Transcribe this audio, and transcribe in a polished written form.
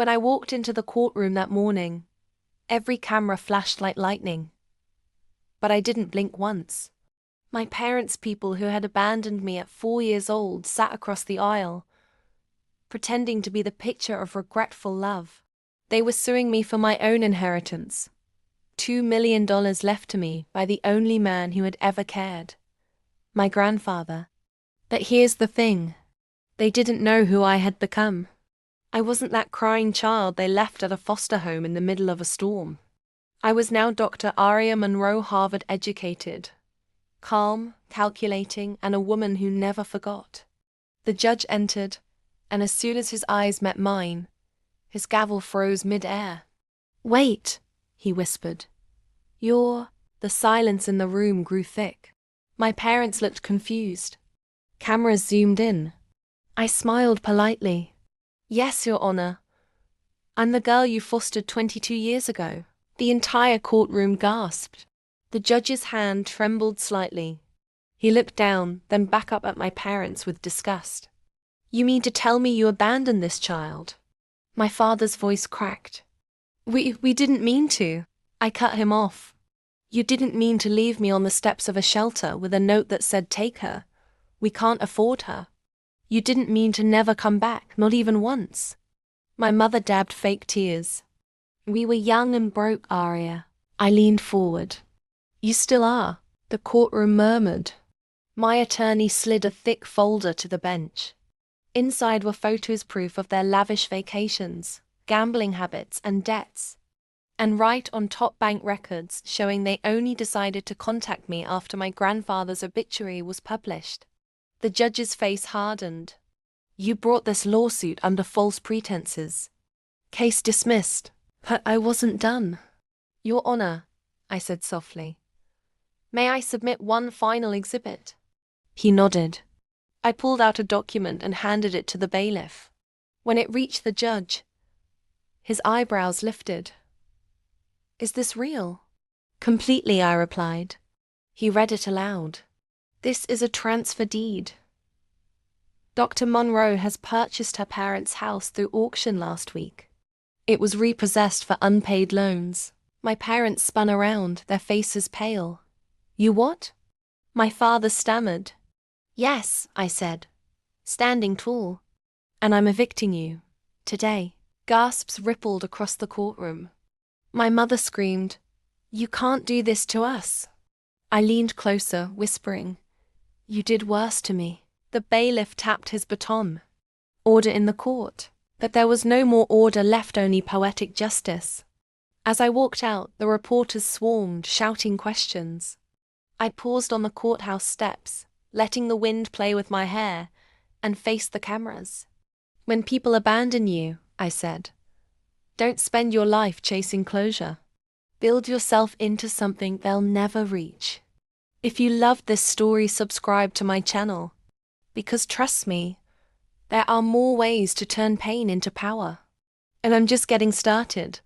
When I walked into the courtroom that morning, every camera flashed like lightning. But I didn't blink once. My parents' people who had abandoned me at 4 years old sat across the aisle, pretending to be the picture of regretful love. They were suing me for my own inheritance. $2 million left to me by the only man who had ever cared. My grandfather. But here's the thing. They didn't know who I had become. I wasn't that crying child they left at a foster home in the middle of a storm. I was now Dr. Aria Monroe, Harvard educated, calm, calculating, and a woman who never forgot. The judge entered, and as soon as his eyes met mine, his gavel froze mid-air. "Wait," he whispered. The silence in the room grew thick. My parents looked confused. Cameras zoomed in. I smiled politely. "Yes, Your Honor. I'm the girl you fostered 22 years ago." The entire courtroom gasped. The judge's hand trembled slightly. He looked down, then back up at my parents with disgust. "You mean to tell me you abandoned this child?" My father's voice cracked. We didn't mean to." I cut him off. "You didn't mean to leave me on the steps of a shelter with a note that said, 'Take her. We can't afford her.' You didn't mean to never come back, not even once." My mother dabbed fake tears. "We were young and broke, Aria." I leaned forward. "You still are," the courtroom murmured. My attorney slid a thick folder to the bench. Inside were photos proof of their lavish vacations, gambling habits, and debts. And right on top, bank records showing they only decided to contact me after my grandfather's obituary was published. The judge's face hardened. "You brought this lawsuit under false pretenses. Case dismissed." But I wasn't done. "Your Honor," I said softly, "may I submit one final exhibit?" He nodded. I pulled out a document and handed it to the bailiff. When it reached the judge, his eyebrows lifted. "Is this real?" "Completely," I replied. He read it aloud. "This is a transfer deed. Dr. Monroe has purchased her parents' house through auction last week. It was repossessed for unpaid loans." My parents spun around, their faces pale. "You what?" My father stammered. "Yes," I said, standing tall. "And I'm evicting you. Today." Gasps rippled across the courtroom. My mother screamed, "You can't do this to us." I leaned closer, whispering, "You did worse to me." The bailiff tapped his baton. "Order in the court." But there was no more order left, only poetic justice. As I walked out, the reporters swarmed, shouting questions. I paused on the courthouse steps, letting the wind play with my hair, and faced the cameras. "When people abandon you," I said, "don't spend your life chasing closure. Build yourself into something they'll never reach." If you loved this story, subscribe to my channel. Because trust me, there are more ways to turn pain into power. And I'm just getting started.